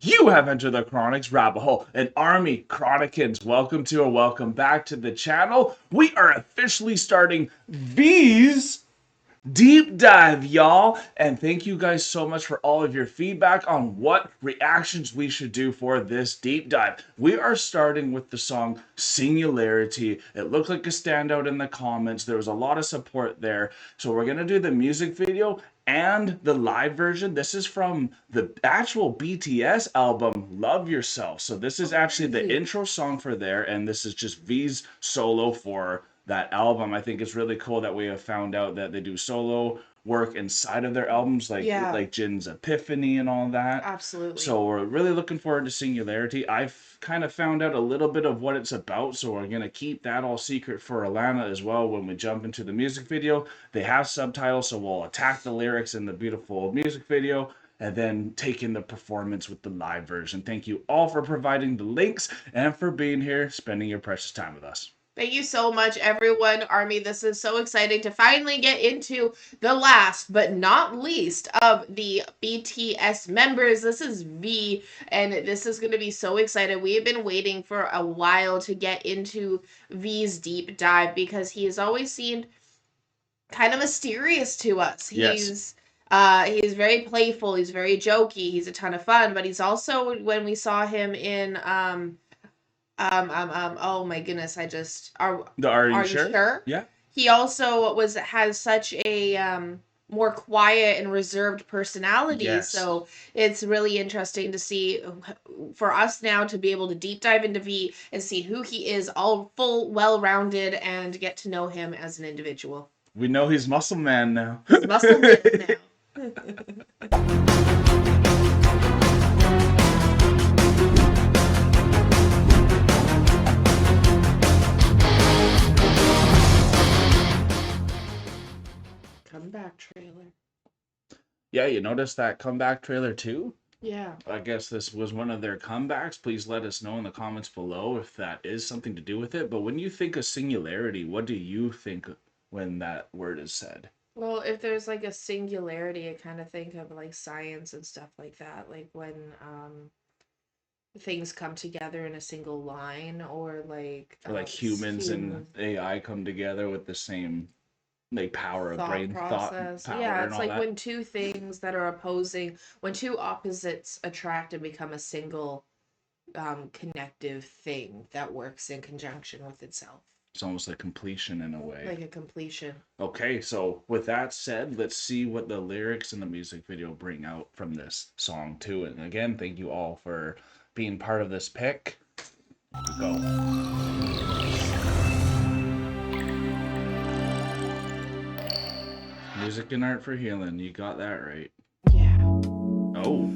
You have entered the Chronics rabbit hole, and Army Chronicans. Welcome to or welcome back to the channel. We are officially starting V's deep dive, y'all. And thank you guys so much for all of your feedback on what reactions we should do for this deep dive. We are starting with the song Singularity. It looked like a standout in the comments. There was a lot of support there. So we're going to do the music video and the live version. This is from the actual BTS album, Love Yourself. So this is actually the intro song for there, and this is just V's solo for that album. I think it's really cool that we have found out that they do solo work inside of their albums, like Jin's Epiphany and all that. Absolutely. So we're really looking forward to Singularity. I've kind of found out a little bit of what it's about, so we're going to keep that all secret for Alanna as well when we jump into the music video. They have subtitles, so we'll attack the lyrics in the beautiful music video and then take in the performance with the live version. Thank you all for providing the links and for being here, spending your precious time with us. Thank you so much, everyone. Army, this is so exciting to finally get into the last but not least of the BTS members. This is V, and this is going to be so exciting. We have been waiting for a while to get into V's deep dive because he has always seemed kind of mysterious to us. He's very playful. He's very jokey. He's a ton of fun, but he's also, when we saw him in oh my goodness, Are You Sure? Yeah. He also has such a more quiet and reserved personality. Yes. So it's really interesting to see for us now to be able to deep dive into V and see who he is, all full, well-rounded, and get to know him as an individual. We know he's Muscle Man now. He's Muscle Man now. Comeback trailer. Yeah, you noticed that comeback trailer too? Yeah. I guess this was one of their comebacks. Please let us know in the comments below if that is something to do with it. But when you think of Singularity, what do you think when that word is said? Well, if there's like a singularity, I kind of think of like science and stuff like that. Like when things come together in a single line, or like humans and AI come together with the same power of brain process. Thought power. Yeah, it's like that. when two things that are opposing, when two opposites attract and become a single connective thing that works in conjunction with itself. It's almost like completion in a way. Like a completion. Okay, so with that said, let's see what the lyrics and the music video bring out from this song too. And again, thank you all for being part of this pick. Go. Music and art for healing. You got that right. Yeah. Oh.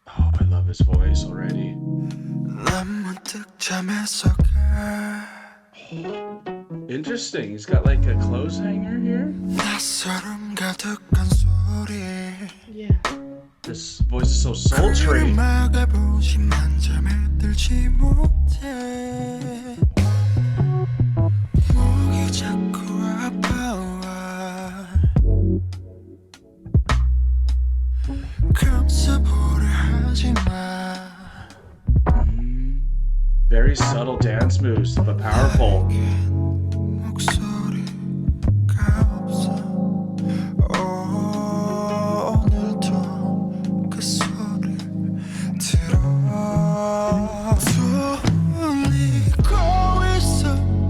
Oh, I love his voice already. Interesting. He's got like a clothes hanger here. Yeah. This voice is so sultry. Very subtle dance moves, but powerful.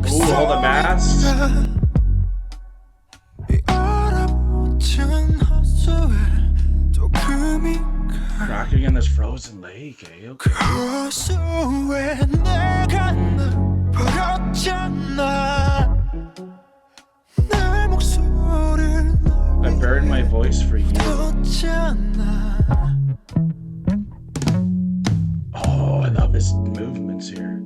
Ooh, all the masks. Cracking in this frozen lake, eh? Okay. I buried my voice for you. Oh, I love his movements here.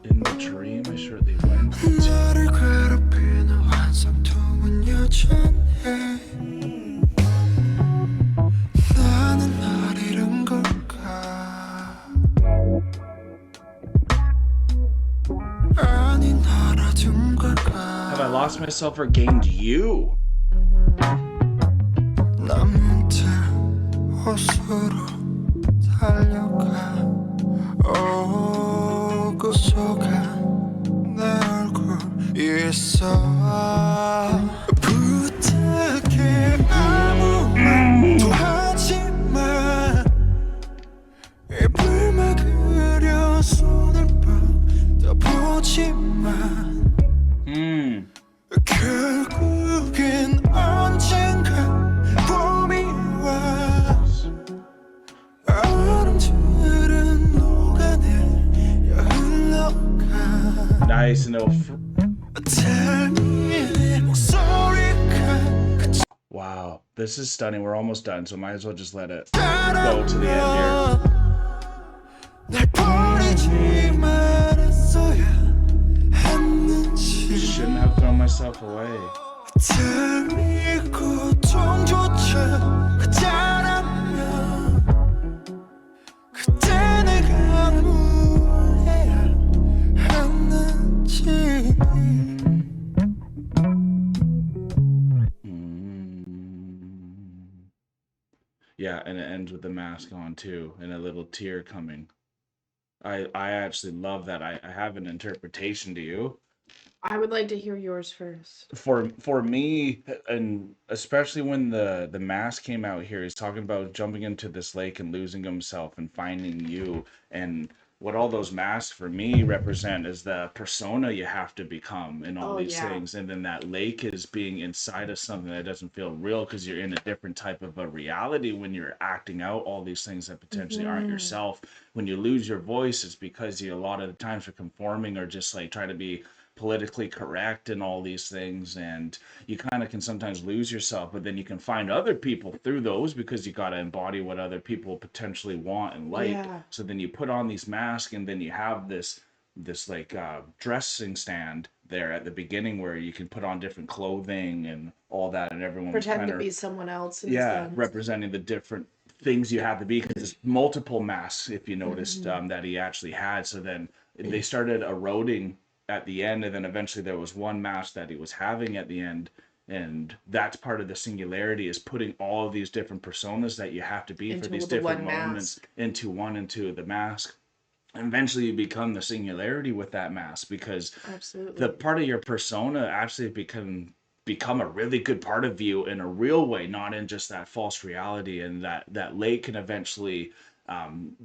In the dream I surely went into. lost myself or gained you. Nice and wow, this is stunning. We're almost done, so might as well just let it go to the end here. Shouldn't have thrown myself away. Yeah, and it ends with the mask on too, and a little tear coming. I actually love that. I have an interpretation. Do you? I would like to hear yours first. For me, and especially when the mask came out here, he's talking about jumping into this lake and losing himself and finding you. And what all those masks for me represent is the persona you have to become in all these things. And then that lake is being inside of something that doesn't feel real because you're in a different type of a reality when you're acting out all these things that potentially aren't yourself. When you lose your voice, it's because you a lot of the times are conforming or just like trying to be politically correct and all these things, and you kind of can sometimes lose yourself, but then you can find other people through those because you got to embody what other people potentially want and like. So then you put on these masks, and then you have this like dressing stand there at the beginning where you can put on different clothing and all that, and everyone pretend to be someone else representing the different things you have to be, because there's multiple masks if you noticed that he actually had. So then they started eroding at the end, and then eventually there was one mask that he was having at the end, and that's part of the singularity, is putting all of these different personas that you have to be into for these different moments into the mask. And eventually you become the singularity with that mask, because the part of your persona actually become a really good part of you in a real way, not in just that false reality, and that lake can eventually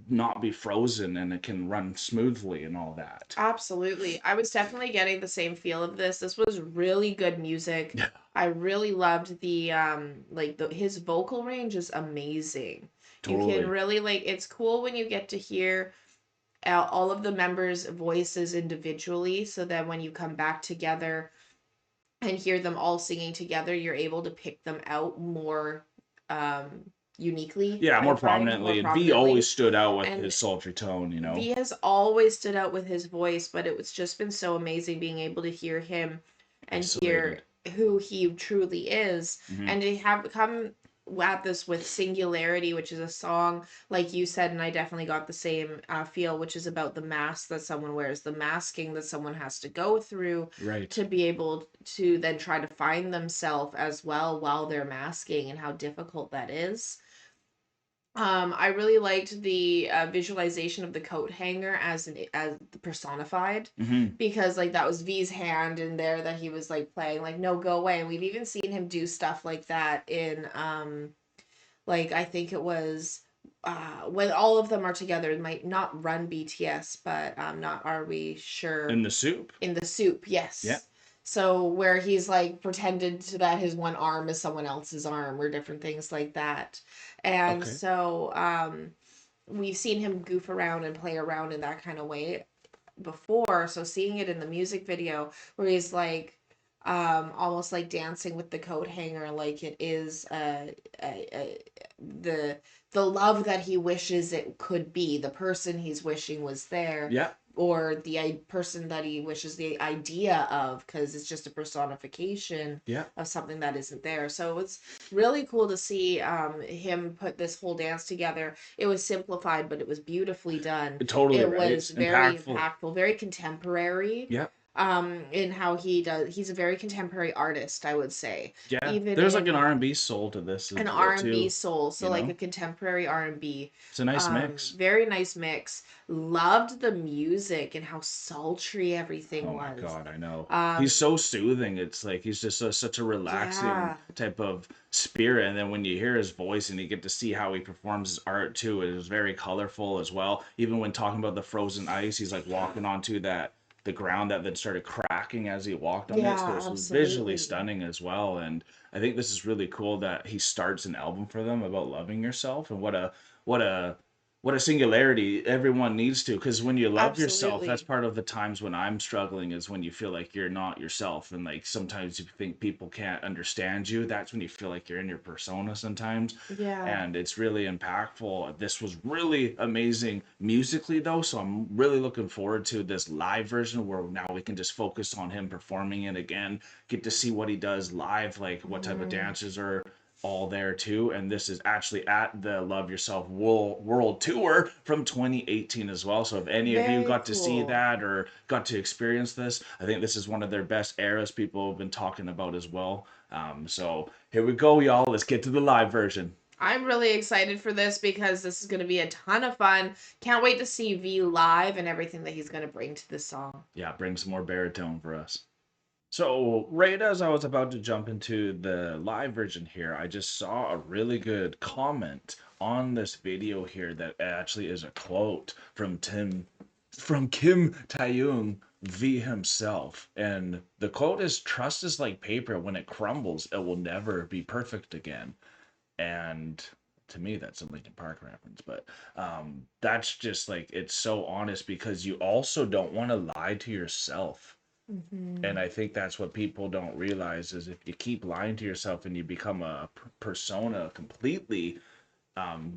not be frozen, and it can run smoothly and all that. Absolutely. I was definitely getting the same feel of this. This was really good music. I really loved the his vocal range is amazing. Totally. You can really it's cool when you get to hear all of the members' voices individually, so that when you come back together and hear them all singing together, you're able to pick them out more uniquely. Yeah, more prominently. And V always stood out with his sultry tone, you know. V has always stood out with his voice, but it's just been so amazing being able to hear him and hear who he truly is, and to have come at this with Singularity, which is a song, like you said, and I definitely got the same feel, which is about the mask that someone wears, the masking that someone has to go through to be able to then try to find themselves as well while they're masking, and how difficult that is. I really liked the visualization of the coat hanger as the personified, because that was V's hand in there that he was playing no, go away. And we've even seen him do stuff like that in I think it was when all of them are together. It might not run BTS, but not are we sure in the soup. Yes. Yeah. So where he's pretended to that his one arm is someone else's arm, or different things like that. And so we've seen him goof around and play around in that kind of way before. So seeing it in the music video where he's almost dancing with the coat hanger, like it is the love that he wishes it could be, the person he's wishing was there. Yeah. Or the person that he wishes the idea of, because it's just a personification of something that isn't there. So it's really cool to see him put this whole dance together. It was simplified, but it was beautifully done. Totally, it was very impactful, very contemporary. Yeah. in how he's a very contemporary artist, I would say. Yeah, Even there's like an in R&B soul to this as an well R&B too. soul, so You like a know, contemporary R&B. it's a nice mix. Very nice mix. Loved the music and how sultry everything Oh my was. God, I know. He's Um, so soothing. It's like he's just such a relaxing yeah. type of spirit. And then when you hear his voice and you get to see how he performs his art too, it is very colorful as well. Even when talking about the frozen ice, he's like walking onto the ground that then started cracking as he walked on it. So Yeah, it's visually absolutely. stunning as well. And I think this is really cool that he starts an album for them about loving yourself, and what a what a singularity everyone needs to, because when you love yourself, that's Absolutely. part of the times when I'm struggling, is when you feel like you're not yourself, and like sometimes you think people can't understand you. That's when you feel like you're in your persona sometimes. Yeah. And it's really impactful. This was really amazing musically though, so I'm really looking forward to this live version where now we can just focus on him performing it again, get to see what he does live, like what type of Mhm. dances are all there too. And this is actually at the Love Yourself World Tour from 2018 as well. So if any of you Very got to see cool. that or got to experience this, I think this is one of their best eras people have been talking about as well. So here we go, y'all. Let's get to the live version. I'm really excited for this because this is going to be a ton of fun. Can't wait to see V live and everything that he's going to bring to this song. Yeah, bring some more baritone for us. So, right as I was about to jump into the live version here, I just saw a really good comment on this video here that actually is a quote from Kim Taehyung V himself. And the quote is, "Trust is like paper. When it crumbles, it will never be perfect again." And to me, that's a Linkin Park reference, but that's just like, it's so honest, because you also don't want to lie to yourself. Hmm. And I think that's what people don't realize, is if you keep lying to yourself and you become a persona completely,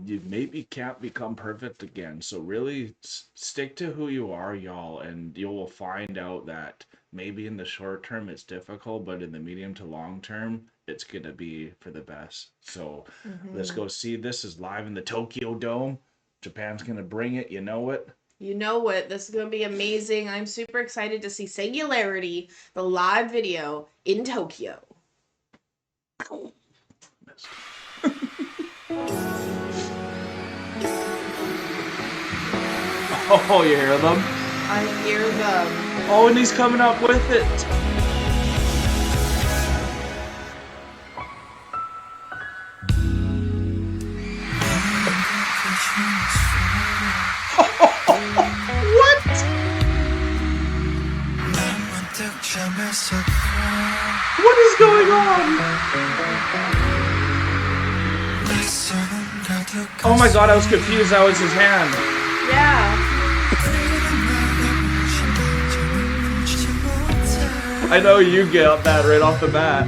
you maybe can't become perfect again. So really stick to who you are, y'all, and you will find out that maybe in the short term it's difficult, but in the medium to long term, it's gonna be for the best. So let's Hmm. go see this is live in the Tokyo Dome. Japan's gonna bring it, you know it. You know what? This is going to be amazing. I'm super excited to see Singularity, the live video in Tokyo. Missed. Oh, you hear them? I hear them. Oh, and he's coming up with it. What? What is going on? Oh my God, I was confused. That was his hand. Yeah. I know you get that right off the bat.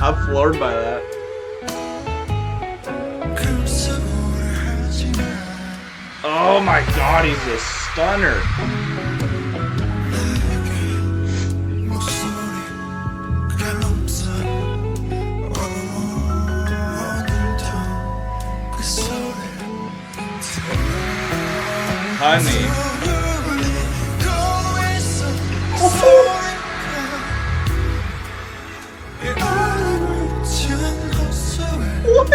I'm floored by that. Oh my God, he's a stunner. Honey. What?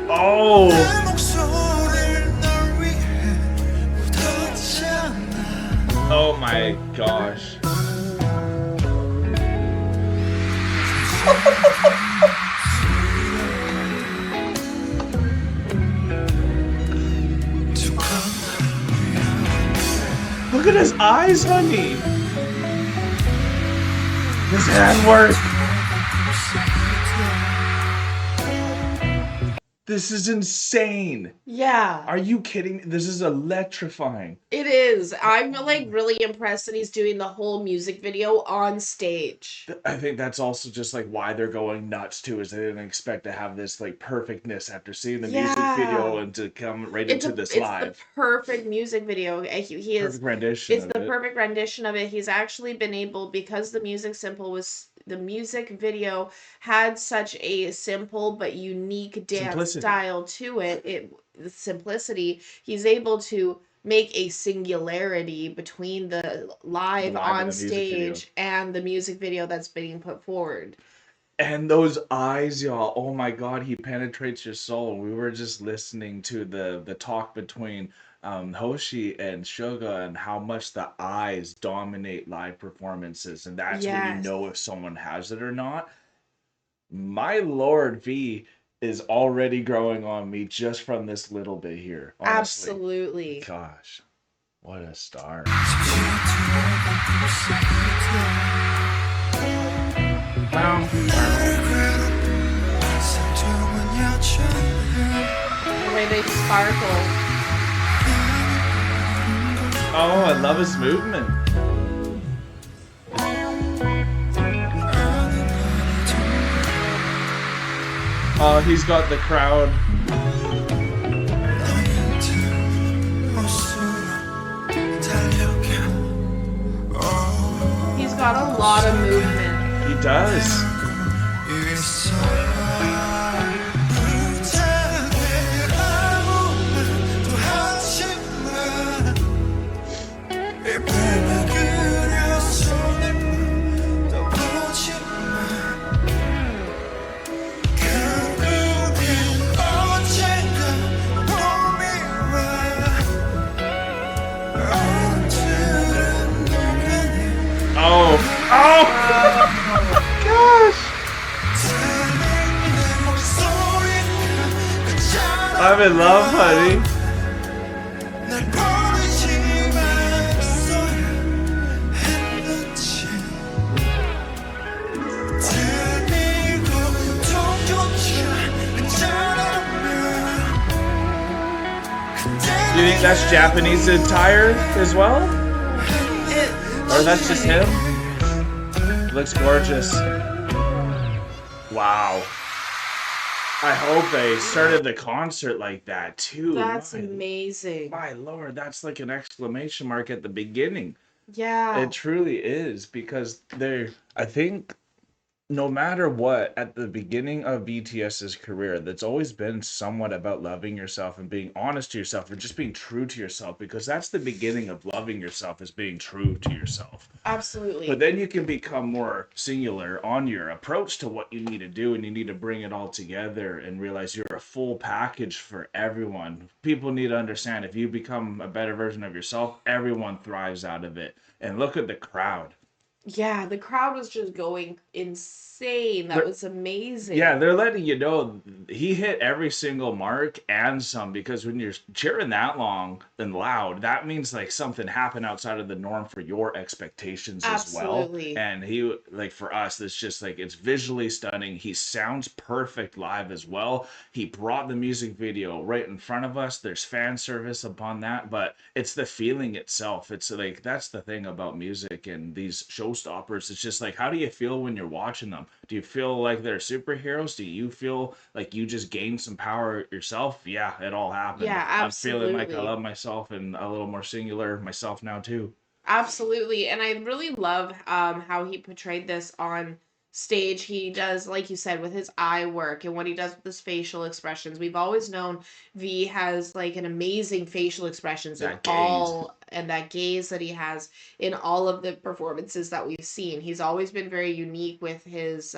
Oh. Oh my gosh. Look at his eyes, honey. His handwork. This is insane. Yeah. Are you kidding me? This is electrifying. It is. I'm like really impressed that he's doing the whole music video on stage. I think that's also just like why they're going nuts too, is they didn't expect to have this like perfectness after seeing the music video Yeah. and to come right into this It's the live. perfect music video. He is Perfect rendition it's of the it. perfect rendition of it. He's actually been able, because the music sample was the music video had such a simple but unique dance Simplicity. style to it, the simplicity, he's able to make a singularity between the live Live in on the music video. stage and the music video that's being put forward. And those eyes, y'all. Oh my God, he penetrates your soul. We were just listening to the talk between Hoshi and Suga and how much the eyes dominate live performances, and that's when you Yes. know if someone has it or not. My Lord, V is already growing on me just from this little bit here. Honestly, Absolutely. gosh, what a star! The way they sparkle. Oh, I love his movement. Oh, he's got the crowd. He's got a lot of movement. He does. Oh, gosh! I'm in love, honey. Do you think that's Japanese attire as well? Or that's just him? Looks gorgeous. Wow. I hope they started the concert like that too. That's amazing. My Lord, that's like an exclamation mark at the beginning. Yeah. It truly is, because I think no matter what, at the beginning of BTS's career, that's always been somewhat about loving yourself and being honest to yourself and just being true to yourself, because that's the beginning of loving yourself, is being true to yourself. Absolutely. But then you can become more singular on your approach to what you need to do, and you need to bring it all together and realize you're a full package for everyone. People need to understand, if you become a better version of yourself, everyone thrives out of it. And look at the crowd. Yeah, the crowd was just going insane. That was amazing. Yeah, they're letting you know he hit every single mark and some, because when you're cheering that long and loud, that means like something happened outside of the norm for your expectations as well. Absolutely. And he, like, for us, it's just like, it's visually stunning. He sounds perfect live as well. He brought the music video right in front of us. There's fan service upon that, but it's the feeling itself. It's like, that's the thing about music and these showstoppers. It's just like, how do you feel when you're watching them? Do you feel like they're superheroes? Do you feel like you just gained some power yourself? Yeah, it all happened. Yeah, I'm feeling like I absolutely. love myself and a little more singular myself now too. Absolutely. And I really love how he portrayed this on stage. He does, like you said, with his eye work and what he does with his facial expressions. We've always known V has like an amazing facial expressions in That gaze. all, and that gaze that he has in all of the performances that we've seen. He's always been very unique with his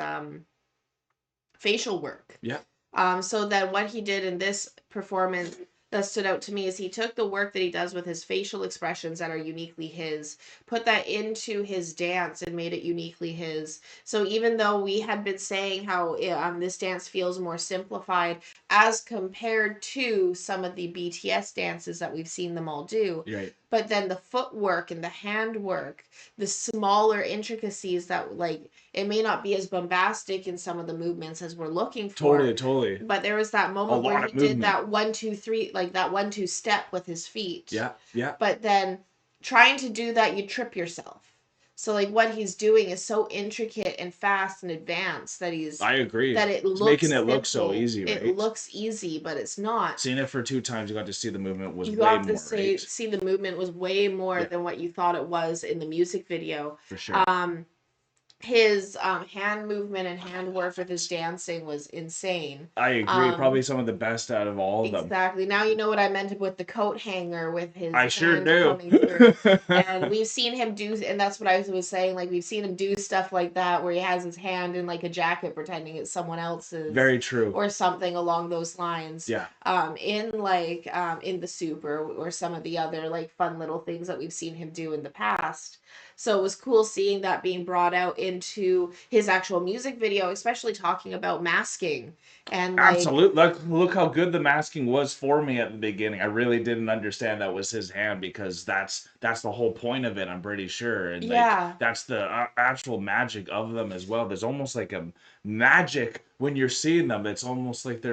facial work. Yeah. So that what he did in this performance that stood out to me is he took the work that he does with his facial expressions that are uniquely his, put that into his dance and made it uniquely his. So even though we had been saying how this dance feels more simplified as compared to some of the BTS dances that we've seen them all do, Right. but then the footwork and the handwork, the smaller intricacies that, like, it may not be as bombastic in some of the movements as we're looking for. Totally. But there was that moment where lot he of did movement. that 1, 2, 3, like that 1, 2 step with his feet. Yeah. But then trying to do that, you trip yourself. So like what he's doing is so intricate and fast and advanced that I agree. that it It's looks making it look so simple. easy, right? It looks easy, but it's not. Seeing it for 2 times, you got to see the movement was You way got to more, right? see the movement was way more Yeah. than what you thought it was in the music video. For sure. his hand movement and hand work with his dancing was insane. I agree. Probably some of the best out of all of them. Exactly. Now you know what I meant with the coat hanger with his I sure hand do. coming through. And we've seen him do, and that's what I was saying, like we've seen him do stuff like that where he has his hand in like a jacket pretending it's someone else's Very true. or something along those lines. Yeah. In like in the soup or some of the other like fun little things that we've seen him do in the past. So it was cool seeing that being brought out into his actual music video, especially talking about masking and like Absolutely. Look how good the masking was for me at the beginning. I really didn't understand that was his hand because that's the whole point of it, I'm pretty sure. And like yeah, that's the actual magic of them as well. There's almost like a magic when you're seeing them. It's almost like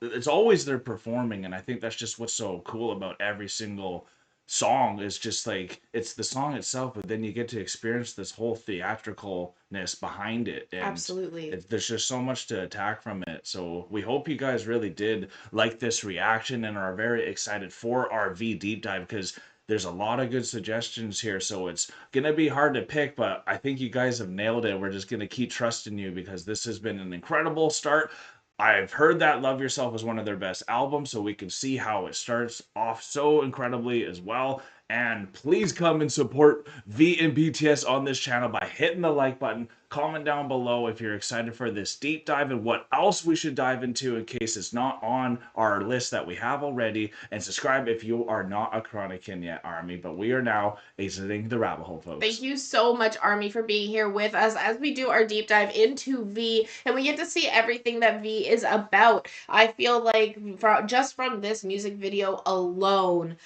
it's always they're performing, and I think that's just what's so cool about every single song is just like it's the song itself, but then you get to experience this whole theatricalness behind it, and absolutely. there's just so much to attack from it. So we hope you guys really did like this reaction and are very excited for our V deep dive because there's a lot of good suggestions here. So it's gonna be hard to pick, but I think you guys have nailed it. We're just gonna keep trusting you because this has been an incredible start. I've heard that Love Yourself is one of their best albums, so we can see how it starts off so incredibly as well. And please come and support V and BTS on this channel by hitting the like button. Comment down below if you're excited for this deep dive and what else we should dive into in case it's not on our list that we have already. And subscribe if you are not a Chronican yet, Army. But we are now exiting the rabbit hole, folks. Thank you so much, Army, for being here with us as we do our deep dive into V, and we get to see everything that V is about. I feel like just from this music video alone,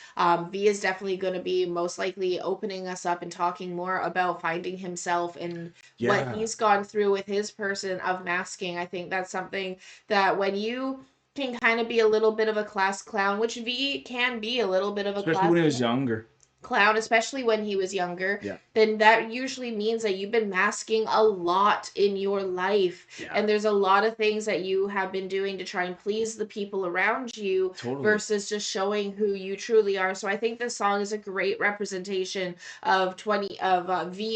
V is definitely going to be most likely opening us up and talking more about finding himself and what he's gone through with his person of masking. I think that's something that when you can kind of be a little bit of a class clown, which V can be a little bit of a Especially class when he was younger. clown, especially when he was younger, Yeah. then that usually means that you've been masking a lot in your life. Yeah. And there's a lot of things that you have been doing to try and please the people around you versus just showing who you truly are. So I think this song is a great representation of V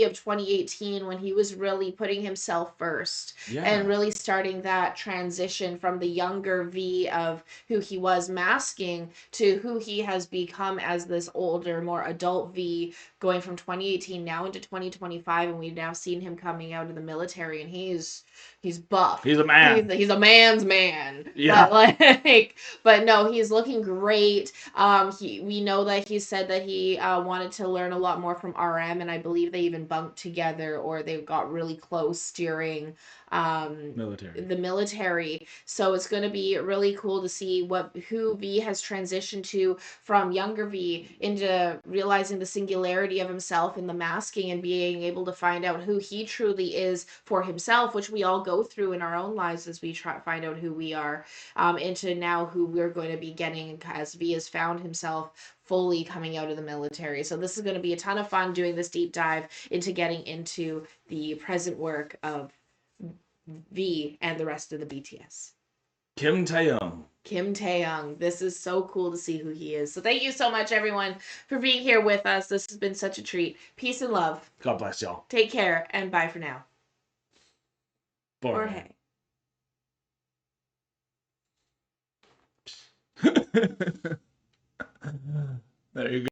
of 2018 when he was really putting himself first and really starting that transition from the younger V of who he was masking to who he has become as this older, more adult V, going from 2018 now into 2025, and we've now seen him coming out of the military, and he's buff. He's a man. He's a man's man. Yeah. But no, he's looking great. We know that he said that he wanted to learn a lot more from RM, and I believe they even bunked together or they got really close during the military. So it's going to be really cool to see who V has transitioned to from younger V into realizing the singularity of himself in the masking and being able to find out who he truly is for himself, which we all go through in our own lives as we try to find out who we are, into now who we're going to be getting as V has found himself fully coming out of the military. So this is going to be a ton of fun doing this deep dive into getting into the present work of V and the rest of the BTS. Kim Taehyung. Kim Taehyung. This is so cool to see who he is. So thank you so much, everyone, for being here with us. This has been such a treat. Peace and love. God bless y'all. Take care, and bye for now. Or hey. There you go.